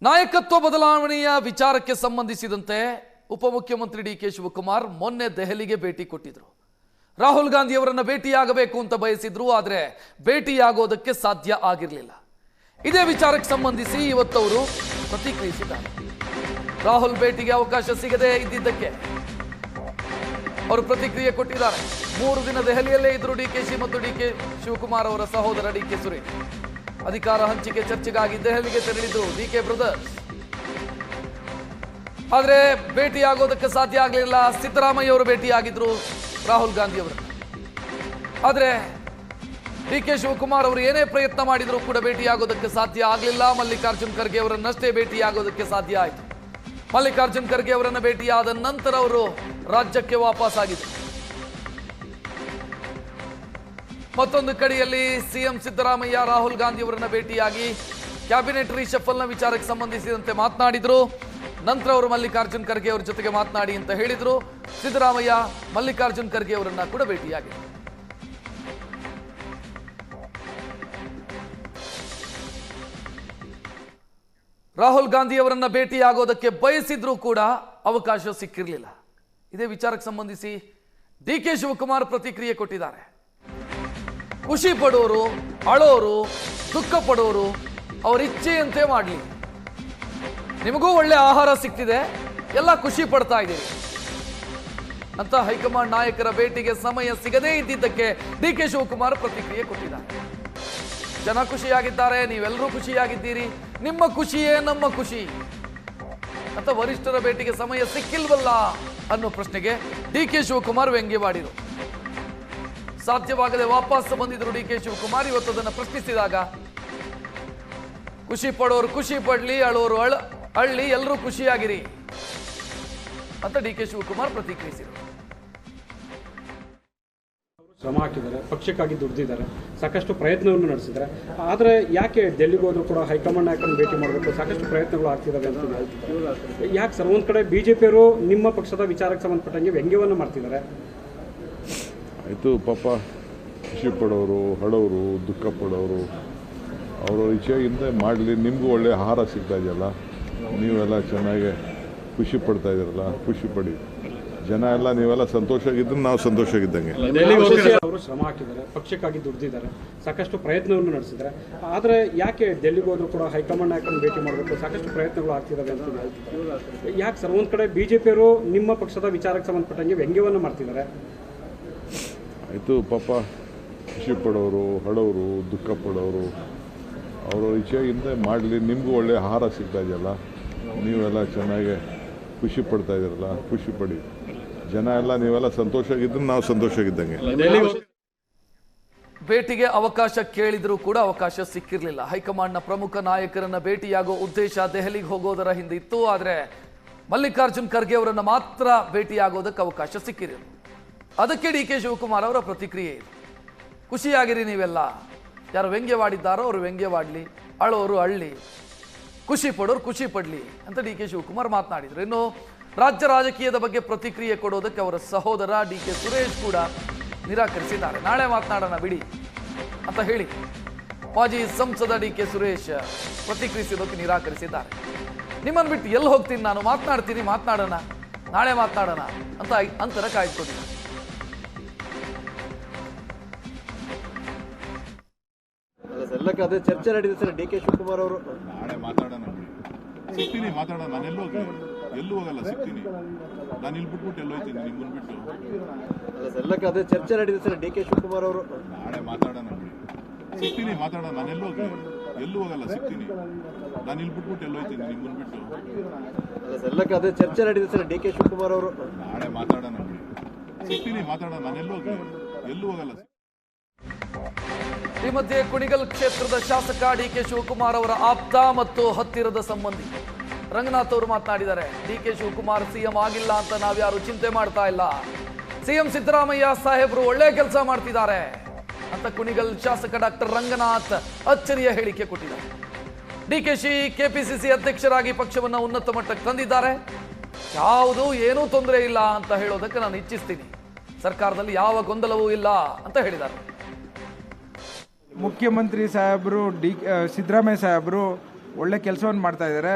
ನಾಯಕತ್ವ ಬದಲಾವಣೆಯ ವಿಚಾರಕ್ಕೆ ಸಂಬಂಧಿಸಿದಂತೆ ಉಪಮುಖ್ಯಮಂತ್ರಿ ಡಿಕೆ ಶಿವಕುಮಾರ್ ಮೊನ್ನೆ ದೆಹಲಿಗೆ ಭೇಟಿ ಕೊಟ್ಟಿದ್ರು. ರಾಹುಲ್ ಗಾಂಧಿ ಅವರನ್ನು ಭೇಟಿಯಾಗಬೇಕು ಅಂತ ಬಯಸಿದ್ರು, ಆದರೆ ಭೇಟಿಯಾಗೋದಕ್ಕೆ ಸಾಧ್ಯ ಆಗಿರಲಿಲ್ಲ. ಇದೇ ವಿಚಾರಕ್ಕೆ ಸಂಬಂಧಿಸಿ ಇವತ್ತವರು ಪ್ರತಿಕ್ರಿಯಿಸಿದ್ದಾರೆ. ರಾಹುಲ್ ಭೇಟಿಗೆ ಅವಕಾಶ ಸಿಗದೇ ಇದ್ದಿದ್ದಕ್ಕೆ ಅವರು ಪ್ರತಿಕ್ರಿಯೆ ಕೊಟ್ಟಿದ್ದಾರೆ. 3 ದಿನ ದೆಹಲಿಯಲ್ಲೇ ಇದ್ರು ಡಿಕೆಶಿ ಮತ್ತು ಡಿಕೆ ಶಿವಕುಮಾರ್ ಅವರ ಸಹೋದರ ಡಿಕೆ ಸುರೇಶ್. ಅಧಿಕಾರ ಹಂಚಿಕೆ ಚರ್ಚೆಗಾಗಿ ದೆಹಲಿಗೆ ತೆರಳಿದ್ರು ಡಿಕೆ ಬ್ರದರ್ಸ್. ಆದರೆ ಭೇಟಿಯಾಗೋದಕ್ಕೆ ಸಾಧ್ಯ ಆಗಲಿಲ್ಲ. ಸಿದ್ದರಾಮಯ್ಯ ಅವರು ಭೇಟಿಯಾಗಿದ್ರು ರಾಹುಲ್ ಗಾಂಧಿ ಅವರು. ಆದರೆ ಡಿಕೆ ಶಿವಕುಮಾರ್ ಅವರು ಏನೇ ಪ್ರಯತ್ನ ಮಾಡಿದ್ರು ಕೂಡ ಭೇಟಿಯಾಗೋದಕ್ಕೆ ಸಾಧ್ಯ ಆಗಲಿಲ್ಲ. ಮಲ್ಲಿಕಾರ್ಜುನ್ ಖರ್ಗೆ ಅವರನ್ನಷ್ಟೇ ಭೇಟಿಯಾಗೋದಕ್ಕೆ ಸಾಧ್ಯ ಆಯಿತು. ಮಲ್ಲಿಕಾರ್ಜುನ್ ಖರ್ಗೆ ಅವರನ್ನು ಭೇಟಿಯಾದ ನಂತರ ಅವರು ರಾಜ್ಯಕ್ಕೆ ವಾಪಸ್ ಆಗಿದ್ರು. ಮತ್ತೊಂದು ಕಡೆಯಲ್ಲಿ ಸಿಎಂ ಸಿದ್ದರಾಮಯ್ಯ ರಾಹುಲ್ ಗಾಂಧಿ ಅವರನ್ನ ಭೇಟಿಯಾಗಿ ಕ್ಯಾಬಿನೆಟ್ ರಿಶಫಲ್ನ ವಿಚಾರಕ್ಕೆ ಸಂಬಂಧಿಸಿದಂತೆ ಮಾತನಾಡಿದ್ರು. ನಂತರ ಅವರು ಮಲ್ಲಿಕಾರ್ಜುನ್ ಖರ್ಗೆ ಅವರ ಜೊತೆಗೆ ಮಾತನಾಡಿ ಅಂತ ಹೇಳಿದ್ರು. ಸಿದ್ದರಾಮಯ್ಯ ಮಲ್ಲಿಕಾರ್ಜುನ್ ಖರ್ಗೆ ಅವರನ್ನ ಕೂಡ ಭೇಟಿಯಾಗಿದ್ರು. ರಾಹುಲ್ ಗಾಂಧಿ ಅವರನ್ನ ಭೇಟಿಯಾಗೋದಕ್ಕೆ ಬಯಸಿದ್ರೂ ಕೂಡ ಅವಕಾಶ ಸಿಕ್ಕಿರಲಿಲ್ಲ. ಇದೇ ವಿಚಾರಕ್ಕೆ ಸಂಬಂಧಿಸಿ ಡಿಕೆ ಶಿವಕುಮಾರ್ ಪ್ರತಿಕ್ರಿಯೆ ಕೊಟ್ಟಿದ್ದಾರೆ. ಖುಷಿ ಪಡೋರು, ಅಳೋರು, ದುಃಖ ಪಡೋರು ಅವರ ಇಚ್ಛೆಯಂತೆ ಮಾಡಲಿ. ನಿಮಗೂ ಒಳ್ಳೆ ಆಹಾರ ಸಿಗ್ತಿದೆ, ಎಲ್ಲ ಖುಷಿ ಪಡ್ತಾ ಇದ್ದೀರಿ ಅಂತ ಹೈಕಮಾಂಡ್ ನಾಯಕರ ಭೇಟಿಗೆ ಸಮಯ ಸಿಗದೇ ಇದ್ದಿದ್ದಕ್ಕೆ ಡಿಕೆ ಶಿವಕುಮಾರ್ ಪ್ರತಿಕ್ರಿಯೆ ಕೊಟ್ಟಿದ್ದಾರೆ. ಜನ ಖುಷಿಯಾಗಿದ್ದಾರೆ, ನೀವೆಲ್ಲರೂ ಖುಷಿಯಾಗಿದ್ದೀರಿ, ನಿಮ್ಮ ಖುಷಿಯೇ ನಮ್ಮ ಖುಷಿ ಅಂತ ವರಿಷ್ಠರ ಭೇಟಿಗೆ ಸಮಯ ಸಿಕ್ಕಿಲ್ವಲ್ಲ ಅನ್ನೋ ಪ್ರಶ್ನೆಗೆ ಡಿಕೆ ಶಿವಕುಮಾರ್ ವ್ಯಂಗ್ಯವಾಡಿದರು. ಸಾಧ್ಯವಾಗದೆ ವಾಪಸ್ ಬಂದಿದ್ರು ಡಿಕೆ ಶಿವಕುಮಾರ್. ಇವತ್ತು ಅದನ್ನು ಪ್ರಶ್ನಿಸಿದಾಗ ಖುಷಿ ಪಡೋರು ಖುಷಿ ಪಡ್ಲಿ, ಅಳೋರು ಅಳ್ಳಿ, ಎಲ್ಲರೂ ಖುಷಿಯಾಗಿರಿ ಅಂತ ಡಿಕೆ ಶಿವಕುಮಾರ್ ಪ್ರತಿಕ್ರಿಯಿಸಿದರು. ಶ್ರಮ ಹಾಕಿದ್ದಾರೆ, ಪಕ್ಷಕ್ಕಾಗಿ ದುಡಿದಿದ್ದಾರೆ, ಸಾಕಷ್ಟು ಪ್ರಯತ್ನವನ್ನು ನಡೆಸಿದ್ದಾರೆ. ಆದರೆ ಯಾಕೆ ಡೆಲ್ಲಿಗೆ ಹೋದ್ರು ಕೂಡ ಹೈಕಮಾಂಡ್ ನಾಯಕರನ್ನು ಭೇಟಿ ಮಾಡಬೇಕು, ಸಾಕಷ್ಟು ಪ್ರಯತ್ನಗಳು ಆಗ್ತಿದ್ದಾವೆ ಅಂತ ಯಾಕೆ ಸರ್? ಒಂದು ಕಡೆ ಬಿಜೆಪಿಯವರು ನಿಮ್ಮ ಪಕ್ಷದ ವಿಚಾರಕ್ಕೆ ಸಂಬಂಧಪಟ್ಟಂಗೆ ವ್ಯಂಗ್ಯವನ್ನು ಮಾಡ್ತಿದ್ದಾರೆ. ಆಯಿತು, ಪಾಪ ಖುಷಿ ಪಡೋರು, ಅಳೋರು, ದುಃಖ ಪಡೋರು ಅವರ ಇಚ್ಛೆಯಿಂದ ಮಾಡಲಿ. ನಿಮಗೂ ಒಳ್ಳೆ ಆಹಾರ ಸಿಗ್ತಾ ಇದೆಯಲ್ಲ, ನೀವೆಲ್ಲ ಚೆನ್ನಾಗಿ ಖುಷಿ ಪಡ್ತಾ ಇದ್ದೀರಲ್ಲ, ಖುಷಿ ಪಡಿ. ಜನ ಎಲ್ಲ ನೀವೆಲ್ಲ ಸಂತೋಷವಾಗಿದ್ರೆ ನಾವು ಸಂತೋಷವಾಗಿದ್ದಂಗೆ. ಅವರು ಶ್ರಮ ಹಾಕಿದ್ದಾರೆ, ಪಕ್ಷಕ್ಕಾಗಿ ದುಡಿದಿದ್ದಾರೆ, ಸಾಕಷ್ಟು ಪ್ರಯತ್ನವನ್ನು ನಡೆಸಿದ್ದಾರೆ. ಆದರೆ ಯಾಕೆ ಡೆಲ್ಲಿಗೆ ಹೋದ್ರು ಕೂಡ ಹೈಕಮಾಂಡ್ ನಾಯಕರನ್ನು ಭೇಟಿ ಮಾಡಬೇಕು, ಸಾಕಷ್ಟು ಪ್ರಯತ್ನಗಳು ಆಗ್ತಿದ್ದಾವೆ ಅಂತ ಯಾಕೆ ಸರ್? ಒಂದು ಕಡೆ ಬಿಜೆಪಿಯವರು ನಿಮ್ಮ ಪಕ್ಷದ ವಿಚಾರಕ್ಕೆ ಸಂಬಂಧಪಟ್ಟಂಗೆ ವ್ಯಂಗ್ಯವನ್ನು ಮಾಡ್ತಿದ್ದಾರೆ. ಆಯಿತು, ಪಾಪ ಖುಷಿ ಪಡೋರು, ಅಳೋರು, ದುಃಖ ಪಡೋರು ಅವರ ಇಚ್ಛೆಯಿಂದ ಮಾಡಲಿ. ನಿಮಗೂ ಒಳ್ಳೆ ಆಹಾರ ಸಿಗ್ತಾ ಇದೆಯಲ್ಲ, ನೀವೆಲ್ಲ ಚೆನ್ನಾಗಿ ಖುಷಿ ಪಡ್ತಾ ಇದ್ದೀರಲ್ಲ, ಖುಷಿ ಪಡಿ. ಜನ ಎಲ್ಲ ನೀವೆಲ್ಲ ಸಂತೋಷವಾಗಿದ್ರೆ ನಾವು ಸಂತೋಷವಾಗಿದ್ದಂಗೆ. ಭೇಟಿಗೆ ಅವಕಾಶ ಕೇಳಿದರೂ ಕೂಡ ಅವಕಾಶ ಸಿಕ್ಕಿರಲಿಲ್ಲ. ಹೈಕಮಾಂಡ್ನ ಪ್ರಮುಖ ನಾಯಕರನ್ನ ಭೇಟಿಯಾಗೋ ಉದ್ದೇಶ ದೆಹಲಿಗೆ ಹೋಗೋದರ ಹಿಂದೆ ಇತ್ತು. ಆದರೆ ಮಲ್ಲಿಕಾರ್ಜುನ್ ಖರ್ಗೆ ಅವರನ್ನು ಮಾತ್ರ ಭೇಟಿಯಾಗೋದಕ್ಕೆ ಅವಕಾಶ ಸಿಕ್ಕಿರಲಿಲ್ಲ. ಅದಕ್ಕೆ ಡಿಕೆ ಶಿವಕುಮಾರ್ ಅವರ ಪ್ರತಿಕ್ರಿಯೆ ಇದೆ. ಖುಷಿಯಾಗಿರಿ ನೀವೆಲ್ಲ, ಯಾರು ವ್ಯಂಗ್ಯವಾಡಿದ್ದಾರೋ ಅವರು ವ್ಯಂಗ್ಯವಾಡಲಿ, ಅಳೋರು ಅಳ್ಳಿ, ಖುಷಿ ಪಡೋರು ಖುಷಿ ಪಡಲಿ ಅಂತ ಡಿಕೆ ಶಿವಕುಮಾರ್ ಮಾತನಾಡಿದರು. ಇನ್ನು ರಾಜ್ಯ ರಾಜಕೀಯದ ಬಗ್ಗೆ ಪ್ರತಿಕ್ರಿಯೆ ಕೊಡೋದಕ್ಕೆ ಅವರ ಸಹೋದರ ಡಿಕೆ ಸುರೇಶ್ ಕೂಡ ನಿರಾಕರಿಸಿದ್ದಾರೆ. ನಾಳೆ ಮಾತನಾಡೋಣ ಬಿಡಿ ಅಂತ ಹೇಳಿ ಮಾಜಿ ಸಂಸದ ಡಿಕೆ ಸುರೇಶ್ ಪ್ರತಿಕ್ರಿಯಿಸೋದಕ್ಕೆ ನಿರಾಕರಿಸಿದ್ದಾರೆ. ನಿಮ್ಮನ್ನು ಬಿಟ್ಟು ಎಲ್ಲಿ ಹೋಗ್ತೀನಿ ನಾನು, ಮಾತನಾಡ್ತೀನಿ, ಮಾತನಾಡೋಣ, ನಾಳೆ ಮಾತನಾಡೋಣ ಅಂತ ಅಂತರ ಕಾಯ್ದುಕೊಂಡಿದ್ದಾರೆ. ಎಲ್ಲಕ್ಕೆ ಅದೇ ಚರ್ಚೆ ನಡೀಇದೆ ಸರ್. ಡಿಕೆ ಶಿವಕುಮಾರ್ ಅವರು ನಾಳೆ ಮಾತಾಡೋಣ, ಸಿಗ್ತೀನಿ, ಮಾತಾಡೋಣ. ನಾನು ಎಲ್ಲೂ ಹೋಗಲ್ಲ, ಸಿಗ್ತೀನಿ. ನಾನು ಇಲ್ಲಿ ಬಿಟ್ಬಿಟ್ಟು ಎಲ್ಲೋಯ್ತೀನಿ ನಿಮ್ಮನ್ನು ಬಿಟ್ಟು. ಎಲ್ಲಕ್ಕೆ ಅದೇ ಚರ್ಚೆ ನಡೀದೆ ಸರ್. ಡಿಕೆ ಶಿವಕುಮಾರ್ ಅವರು ನಾಳೆ ಮಾತಾಡೋಣ, ಸಿಗ್ತೀನಿ, ಮಾತಾಡೋಣ. ನಾನು ಎಲ್ಲೂ ಹೋಗಲ್ಲ, ಸಿಗ್ತೀನಿ. ನಾನು ಇಲ್ಲಿ ಬಿಟ್ಬಿಟ್ಟು ಎಲ್ಲೋಯ್ತೀನಿ ನಿಮ್ಮನ್ನು ಬಿಟ್ಟು. ಎಲ್ಲಕ್ಕೆ ಅದೇ ಚರ್ಚೆ ನಡೀದೆ ಸರ್. ಡಿಕೆ ಶಿವಕುಮಾರ್ ಅವರು ನಾಳೆ ಮಾತಾಡೋಣ, ಸಿಗ್ತೀನಿ, ಮಾತಾಡೋಣ. ನಾನು ಎಲ್ಲೂ ಹೋಗಲ್ಲ. ಈ ಮಧ್ಯೆ ಕುಣಿಗಲ್ ಕ್ಷೇತ್ರದ ಶಾಸಕ ಡಿಕೆ ಶಿವಕುಮಾರ್ ಅವರ ಆಪ್ತ ಮತ್ತು ಹತ್ತಿರದ ಸಂಬಂಧಿ ರಂಗನಾಥ್ ಅವರು ಮಾತನಾಡಿದ್ದಾರೆ. ಡಿಕೆ ಶಿವಕುಮಾರ್ ಸಿಎಂ ಆಗಿಲ್ಲ ಅಂತ ನಾವ್ಯಾರು ಚಿಂತೆ ಮಾಡ್ತಾ ಇಲ್ಲ, ಸಿಎಂ ಸಿದ್ದರಾಮಯ್ಯ ಸಾಹೇಬರು ಒಳ್ಳೆ ಕೆಲಸ ಮಾಡ್ತಿದ್ದಾರೆ ಅಂತ ಕುಣಿಗಲ್ ಶಾಸಕ ಡಾಕ್ಟರ್ ರಂಗನಾಥ್ ಅಚ್ಚರಿಯ ಹೇಳಿಕೆ ಕೊಟ್ಟಿದ್ದಾರೆ. ಡಿಕೆಶಿ ಕೆಪಿಸಿಸಿ ಅಧ್ಯಕ್ಷರಾಗಿ ಪಕ್ಷವನ್ನು ಉನ್ನತ ಮಟ್ಟಕ್ಕೆ ತಂದಿದ್ದಾರೆ. ಏನೂ ತೊಂದರೆ ಇಲ್ಲ ಅಂತ ಹೇಳೋದಕ್ಕೆ ನಾನು ಇಚ್ಛಿಸ್ತೀನಿ. ಸರ್ಕಾರದಲ್ಲಿ ಯಾವ ಗೊಂದಲವೂ ಇಲ್ಲ ಅಂತ ಹೇಳಿದ್ದಾರೆ. ಮುಖ್ಯಮಂತ್ರಿ ಸಾಹೇಬರು ಸಿದ್ದರಾಮಯ್ಯ ಸಾಹೇಬರು ಒಳ್ಳೆ ಕೆಲಸವನ್ನು ಮಾಡ್ತಾ ಇದ್ದಾರೆ.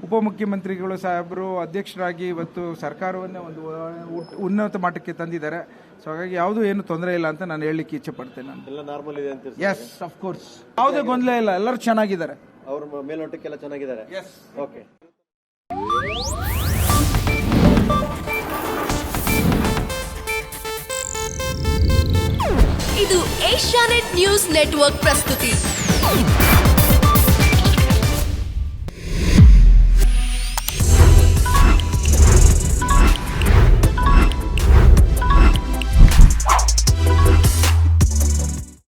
ಉಪಮುಖ್ಯಮಂತ್ರಿಗಳು ಸಾಹೇಬರು ಅಧ್ಯಕ್ಷರಾಗಿ ಇವತ್ತು ಸರ್ಕಾರವನ್ನೇ ಒಂದು ಉನ್ನತ ಮಟ್ಟಕ್ಕೆ ತಂದಿದ್ದಾರೆ. ಸೊ ಹಾಗಾಗಿ ಯಾವುದೂ ಏನು ತೊಂದರೆ ಇಲ್ಲ ಅಂತ ನಾನು ಹೇಳಲಿಕ್ಕೆ ಇಚ್ಛೆ ಪಡ್ತೇನೆ. ನಾನು ಎಲ್ಲ ನಾರ್ಮಲ್ ಇದೆ ಅಂತ. ಎಸ್, ಆಫ್ ಕೋರ್ಸ್, ಯಾವುದೇ ಗೊಂದಲ ಇಲ್ಲ, ಎಲ್ಲರೂ ಚೆನ್ನಾಗಿದ್ದಾರೆ. ಅವ್ರ ಮೇಲ್ನೋಟಕ್ಕೆಲ್ಲ ಚೆನ್ನಾಗಿದ್ದಾರೆ. Yes, okay. ಇದು ಏಷ್ಯಾನೆಟ್ ನ್ಯೂಸ್ ನೆಟ್ವರ್ಕ್ ಪ್ರಸ್ತುತಿ.